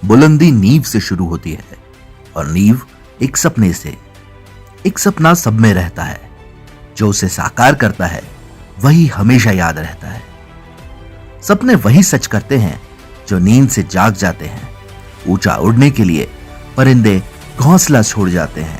बुलंदी नींव से शुरू होती है और नींव एक सपने से। एक सपना सब में रहता है, जो उसे साकार करता है वही हमेशा याद रहता है। सपने वही सच करते हैं जो नींद से जाग जाते हैं। ऊंचा उड़ने के लिए परिंदे घोंसला छोड़ जाते हैं।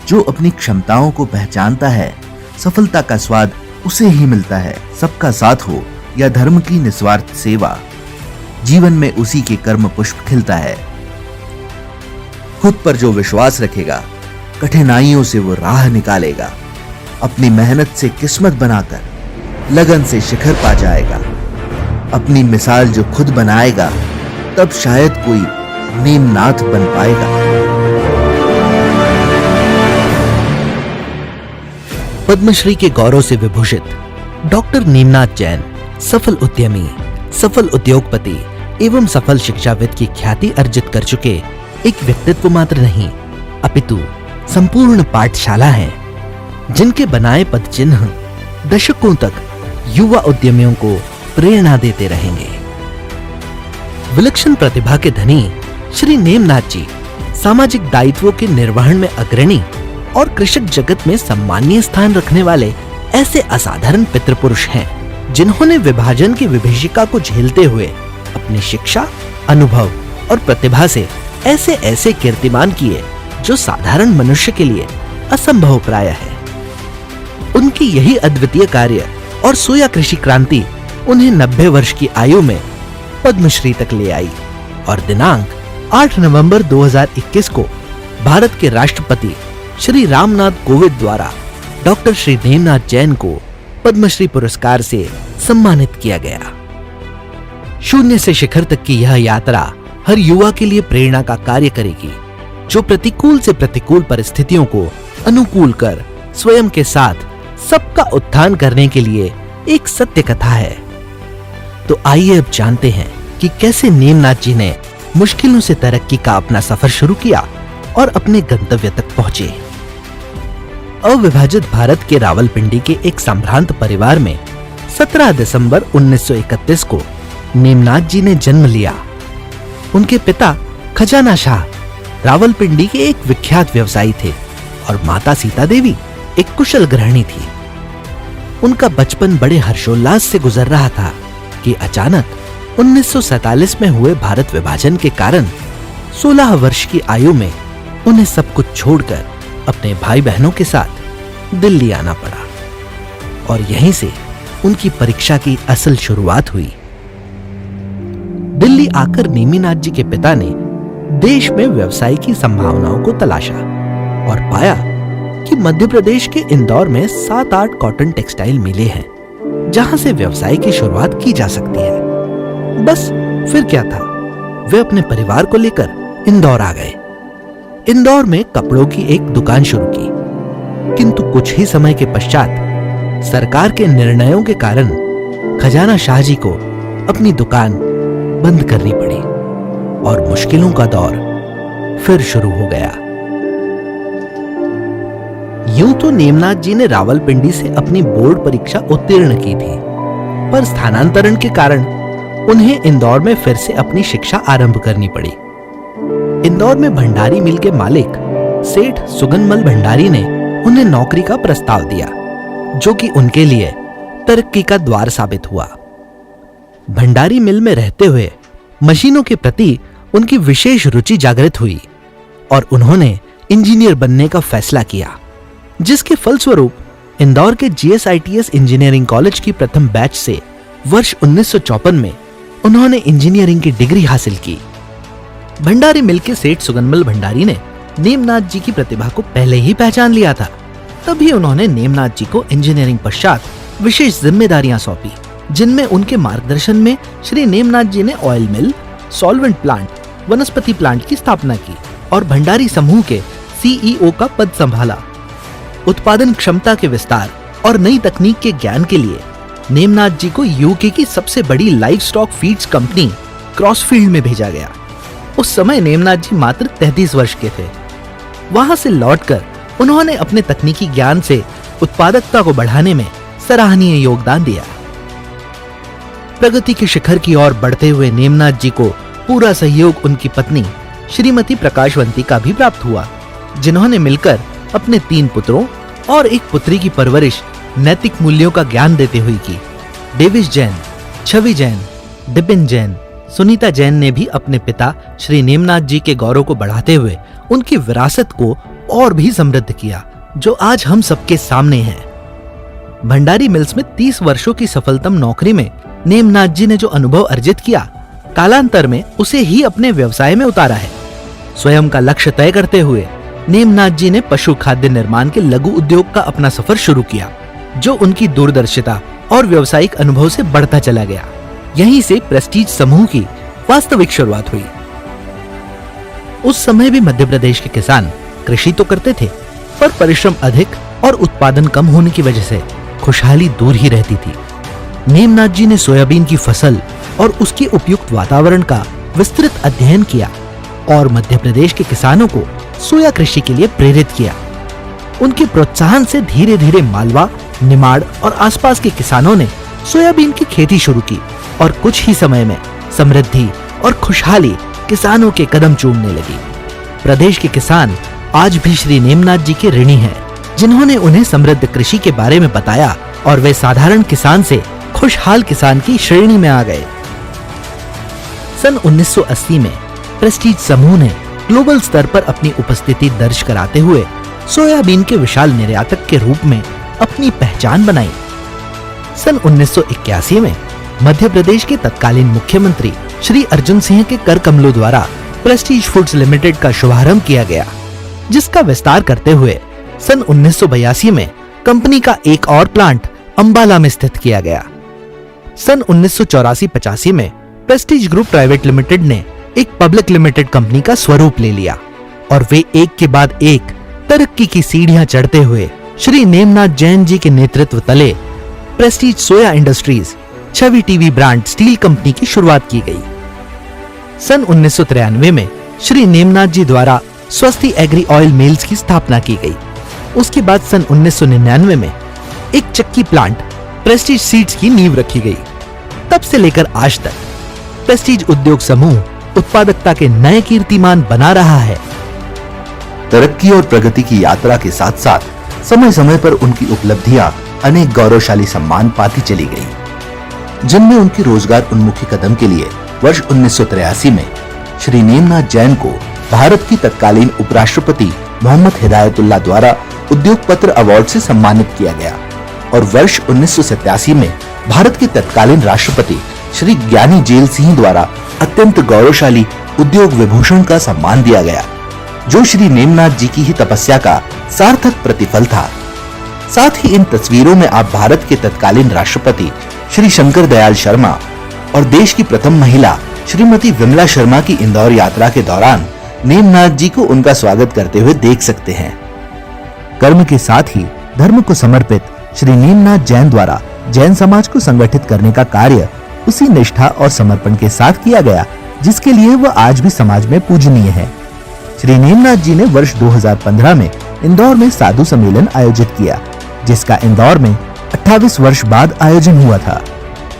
जो अपनी क्षमताओं को पहचानता है, सफलता का स्वाद उसे ही मिलता है। सबका साथ हो या धर्म की निस्वार्थ सेवा, जीवन में उसी के कर्म पुष्प खिलता है। खुद पर जो विश्वास रखेगा, कठिनाइयों से वो राह निकालेगा। अपनी मेहनत से किस्मत बनाकर लगन से शिखर पा जाएगा। अपनी मिसाल जो खुद बनाएगा, तब शायद कोई नेमनाथ बन पाएगा। पद्मश्री के गौरव से विभूषित डॉक्टर नेमनाथ जैन सफल उद्यमी, सफल उद्योगपति एवं सफल शिक्षाविद की ख्याति अर्जित कर चुके एक व्यक्तित्व मात्र नहीं, अपितु संपूर्ण पाठशाला है, जिनके बनाए पद चिन्ह दशकों तक युवा उद्यमियों को प्रेरणा देते रहेंगे। विलक्षण प्रतिभा के धनी श्री नेमनाथ जी सामाजिक दायित्वों के निर्वहन में अग्रणी और कृषक जगत में सम्मानीय स्थान रखने वाले ऐसे असाधारण पितृपुरुष हैं, जिन्होंने विभाजन की विभीषिका को झेलते हुए अपनी शिक्षा, अनुभव और प्रतिभा से ऐसे ऐसे कीर्तिमान किए जो साधारण मनुष्य के लिए असंभव प्राय है। उनकी यही अद्वितीय कार्य और सोया कृषि क्रांति उन्हें 90 वर्ष की आयु में पद्मश्री तक ले आई और दिनांक 8 नवंबर 2021 को भारत के राष्ट्रपति श्री रामनाथ कोविंद द्वारा डॉक्टर श्री नेमनाथ जैन को पद्मश्री पुरस्कार से सम्मानित किया गया। शून्य से शिखर तक की यह यात्रा हर युवा के लिए प्रेरणा का कार्य करेगी, जो प्रतिकूल से प्रतिकूल परिस्थितियों को अनुकूल कर स्वयं के साथ सबका उत्थान करने के लिए एक सत्य कथा है। तो आइए अब जानते हैं कि कैसे नेमनाथ जी ने मुश्किलों से तरक्की का अपना सफर शुरू किया और अपने गंतव्य तक पहुंचे। अविभाजित भारत के रावलपिंडी के एक संभ्रांत परिवार में 17 दिसंबर 1931 को नेमनाथ जी ने जन्म लिया। उनके पिता खजाना शाह रावलपिंडी के एक विख्यात व्यवसायी थे और माता सीता देवी एक कुशल गृहिणी थी। उनका बचपन बड़े हर्षोल्लास से गुजर रहा था कि अचानक 1947 में हुए भारत विभाजन के कारण 16 वर्ष की आयु में उन्हें सब कुछ छोड़कर अपने भाई बहनों के साथ दिल्ली आना पड़ा और यहीं से उनकी परीक्षा की असल शुरुआत हुई। दिल्ली आकर नेमिनाथ जी के पिता ने देश में व्यवसाय की संभावनाओं को तलाशा और पाया कि मध्य प्रदेश के इंदौर में 7-8 कॉटन टेक्सटाइल मिलें हैं, जहां से व्यवसाय की शुरुआत की जा सकती है। बस फिर क्या था, वे अपने परिवार को लेकर इंदौर आ गए। इंदौर में कपड़ों की एक दुकान शुरू की, किंतु कुछ ही समय के पश्चात सरकार के निर्णयों के कारण खजाना शाह जी को अपनी दुकान बंद करनी पड़ी और मुश्किलों का दौर फिर शुरू हो गया। यूं तो नेमनाथ जी ने रावलपिंडी से अपनी बोर्ड परीक्षा उत्तीर्ण की थी, पर स्थानांतरण के कारण उन्हें इंदौर में फिर से अपनी शिक्षा आरंभ करनी पड़ी। इंदौर में भंडारी मिल के मालिक सेठ सुगनमल भंडारी ने उन्हें नौकरी का प्रस्ताव दिया, जो कि उनके लिए तरक्की का द्वार साबित हुआ। भंडारी मिल में रहते हुए मशीनों के प्रति उनकी विशेष रुचि जागृत हुई और उन्होंने इंजीनियर बनने का फैसला किया, जिसके फलस्वरूप इंदौर के GSITS इंजीनियरिंग कॉलेज की प्रथम बैच से वर्ष 1954 में उन्होंने इंजीनियरिंग की डिग्री हासिल की। भंडारी मिल के सेठ सुगनमल भंडारी ने नेमनाथ जी की प्रतिभा को पहले ही पहचान लिया था, तभी उन्होंने नेमनाथ जी को इंजीनियरिंग पश्चात विशेष जिम्मेदारियां सौंपी, जिनमें उनके मार्गदर्शन में श्री नेमनाथ जी ने ऑयल मिल, सॉल्वेंट प्लांट, वनस्पति प्लांट की स्थापना की और भंडारी समूह के CEO का पद संभाला। उत्पादन क्षमता के विस्तार और नई तकनीक के ज्ञान के लिए नेमनाथ जी को यूके की सबसे बड़ी लाइव स्टॉक फीड्स कंपनी क्रॉसफील्ड में भेजा गया। उस समय नेमनाथ जी मात्र 33 वर्ष के थे। वहां से लौटकर उन्होंने अपने तकनीकी ज्ञान से उत्पादकता को बढ़ाने में सराहनीय योगदान दिया। प्रगति के शिखर की ओर बढ़ते हुए नेमनाथ जी को पूरा सहयोग उनकी पत्नी श्रीमती प्रकाशवंती का भी प्राप्त हुआ, जिन्होंने मिलकर अपने 3 पुत्रों और एक पुत्री की परवरिश नैतिक मूल्यों का ज्ञान देते हुए की। डेविस जैन, छवि जैन, डिपिन जैन, सुनीता जैन ने भी अपने पिता श्री नेमनाथ जी के गौरव को बढ़ाते हुए उनकी विरासत को और भी समृद्ध किया, जो आज हम सबके सामने है। भंडारी मिल्स में 30 वर्षों की सफलतम नौकरी में नेमनाथ जी ने जो अनुभव अर्जित किया, कालांतर में उसे ही अपने व्यवसाय में उतारा है। स्वयं का लक्ष्य तय करते हुए नेमनाथ जी ने पशु खाद्य निर्माण के लघु उद्योग का अपना सफर शुरू किया, जो उनकी दूरदर्शिता और व्यावसायिक अनुभव से बढ़ता चला गया। यहीं से प्रेस्टीज समूह की वास्तविक शुरुआत हुई। उस समय भी मध्य प्रदेश के किसान कृषि तो करते थे, पर परिश्रम अधिक और उत्पादन कम होने की वजह से खुशहाली दूर ही रहती थी। नेमनाथ जी ने सोयाबीन की फसल और उसके उपयुक्त वातावरण का विस्तृत अध्ययन किया और मध्य प्रदेश के किसानों को सोया कृषि के लिए प्रेरित किया। उनके प्रोत्साहन से धीरे धीरे मालवा, निमाड़ और आसपास के किसानों ने सोयाबीन की खेती शुरू की और कुछ ही समय में समृद्धि और खुशहाली किसानों के कदम चूमने लगी। प्रदेश के किसान आज भी श्री नेमनाथ जी के ऋणी हैं, जिन्होंने उन्हें समृद्ध कृषि के बारे में बताया और वे साधारण किसान से खुशहाल किसान की श्रेणी में आ गए। सन 1980 में प्रेस्टीज समूह ने ग्लोबल स्तर पर अपनी उपस्थिति दर्ज कराते हुए सोयाबीन के विशाल निर्यातक के रूप में अपनी पहचान बनाई। सन 1981 में मध्य प्रदेश के तत्कालीन मुख्यमंत्री श्री अर्जुन सिंह के कर कमलों द्वारा प्रेस्टीज फूड्स लिमिटेड का शुभारंभ किया गया, जिसका विस्तार करते हुए सन 1982 में कंपनी का एक और प्लांट अंबाला में स्थित किया गया। सन 1984-85 में प्रेस्टीज ग्रुप प्राइवेट लिमिटेड ने एक पब्लिक लिमिटेड कंपनी का स्वरूप ले लिया और वे एक के बाद एक तरक्की की सीढ़ियां चढ़ते हुए श्री नेमनाथ जैन जी के नेतृत्व तले प्रेस्टीज सोया इंडस्ट्रीज, छवि टीवी ब्रांड स्टील कंपनी की शुरुआत की गई। सन 1993 में श्री नेमनाथ जी द्वारा स्वस्ति एग्री ऑयल मिल्स की स्थापना की गई। उसके बाद सन 1999 में एक चक्की प्लांट प्रेस्टीज सीड्स की नींव रखी गई। तब से लेकर आज तक प्रेस्टीज उद्योग समूह उत्पादकता के नए कीर्तिमान बना रहा है। तरक्की और प्रगति की यात्रा के साथ साथ समय समय पर उनकी उपलब्धियां अनेक गौरवशाली सम्मान पाती चली गई, जिनमें उनकी रोजगार उन्मुखी कदम के लिए वर्ष 1983 में श्री नेमनाथ जैन को भारत की तत्कालीन उपराष्ट्रपति मोहम्मद हिदायतुल्लाह द्वारा उद्योग पत्र अवार्ड से सम्मानित किया गया और वर्ष 1987 में भारत के तत्कालीन राष्ट्रपति श्री ज्ञानी जेल सिंह द्वारा अत्यंत गौरवशाली उद्योग विभूषण का सम्मान दिया गया, जो श्री नेमनाथ जी की ही तपस्या का सार्थक प्रतिफल था। साथ ही इन तस्वीरों में आप भारत के तत्कालीन राष्ट्रपति श्री शंकर दयाल शर्मा और देश की प्रथम महिला श्रीमती विमला शर्मा की इंदौर यात्रा के दौरान नेमनाथ जी को उनका स्वागत करते हुए देख सकते हैं। कर्म के साथ ही धर्म को समर्पित श्री नेमनाथ जैन द्वारा जैन समाज को संगठित करने का कार्य उसी निष्ठा और समर्पण के साथ किया गया, जिसके लिए वह आज भी समाज में पूजनीय है। श्री नेमनाथ जी ने वर्ष 2015 में इंदौर में साधु सम्मेलन आयोजित किया, जिसका इंदौर में 28 वर्ष बाद आयोजन हुआ था।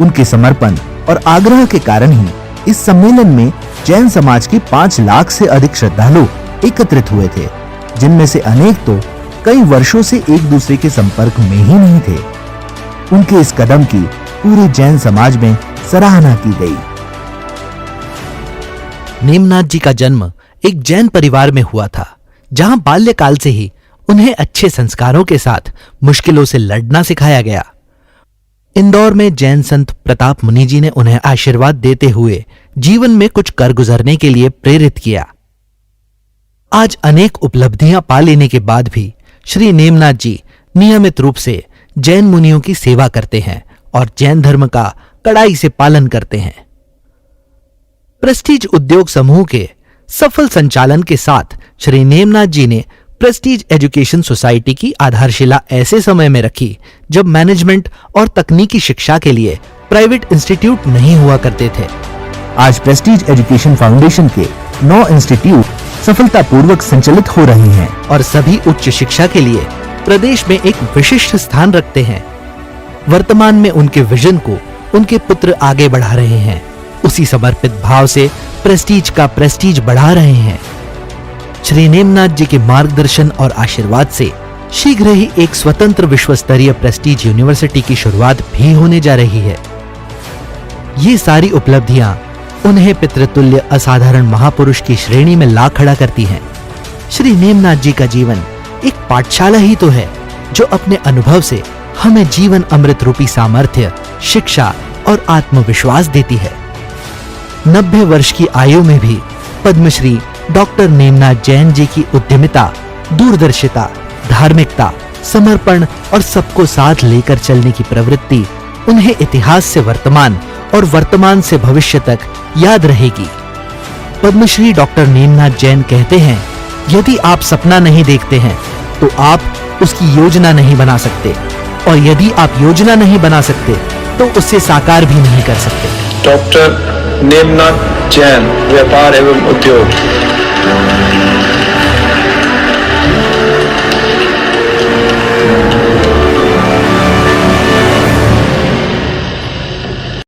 उनके समर्पण और आग्रह के कारण ही इस सम्मेलन में जैन समाज के 5 लाख से अधिक श्रद्धालु एकत्रित हुए थे, जिनमें से अनेक तो कई वर्षों से एक दूसरे के संपर्क में ही नहीं थे। उनके इस कदम की पूरे जैन समाज में सराहना की गई। नेमनाथ जी का जन्म एक जैन परिवार में हुआ था, जहां बाल्यकाल से ही उन्हें अच्छे संस्कारों के साथ मुश्किलों से लड़ना सिखाया गया। इंदौर में जैन संत प्रताप मुनि जी ने उन्हें आशीर्वाद देते हुए जीवन में कुछ कर गुजरने के लिए प्रेरित किया। आज अनेक उपलब्धियां पा लेने के बाद भी श्री नेमनाथ जी नियमित रूप से जैन मुनियों की सेवा करते हैं और जैन धर्म का कड़ाई से पालन करते हैं। प्रेस्टीज उद्योग समूह के सफल संचालन के साथ श्री नेमनाथ जी ने प्रेस्टीज एजुकेशन सोसाइटी की आधारशिला ऐसे समय में रखी जब मैनेजमेंट और तकनीकी शिक्षा के लिए प्राइवेट इंस्टीट्यूट नहीं हुआ करते थे। आज प्रेस्टीज एजुकेशन फाउंडेशन के 9 इंस्टीट्यूट सफलतापूर्वक संचालित हो रहे हैं और सभी उच्च शिक्षा के लिए प्रदेश में एक विशिष्ट स्थान रखते हैं। वर्तमान में उनके विजन को उनके पुत्र आगे बढ़ा रहे हैं उसी समर्पित भाव से प्रेस्टीज का प्रेस्टीज बढ़ा रहे हैं। श्री नेमनाथ जी के मार्गदर्शन और आशीर्वाद से शीघ्र ही एक स्वतंत्र विश्व स्तरीय प्रेस्टीज यूनिवर्सिटी की शुरुआत भी होने जा रही है। ये सारी उपलब्धियां उन्हें पितृतुल्य असाधारण महापुरुष की श्रेणी में ला खड़ा करती हैं। श्री नेमनाथ जी का जीवन एक पाठशाला ही तो है, जो अपने अनुभव से हमें जीवन अमृत रूपी सामर्थ्य, शिक्षा और आत्मविश्वास देती है। 90 वर्ष की आयु में भी पद्मश्री डॉक्टर नेमनाथ जैन जी की उद्यमिता, दूरदर्शिता, धार्मिकता, समर्पण और सबको साथ लेकर चलने की प्रवृत्ति उन्हें इतिहास से वर्तमान और वर्तमान से भविष्य तक याद रहेगी। पद्मश्री डॉक्टर नेमनाथ जैन कहते हैं, यदि आप सपना नहीं देखते हैं तो आप उसकी योजना नहीं बना सकते, और यदि आप योजना नहीं बना सकते तो उसे साकार भी नहीं कर सकते। डॉक्टर नेमनाथ जैन, व्यापार एवं उद्योग।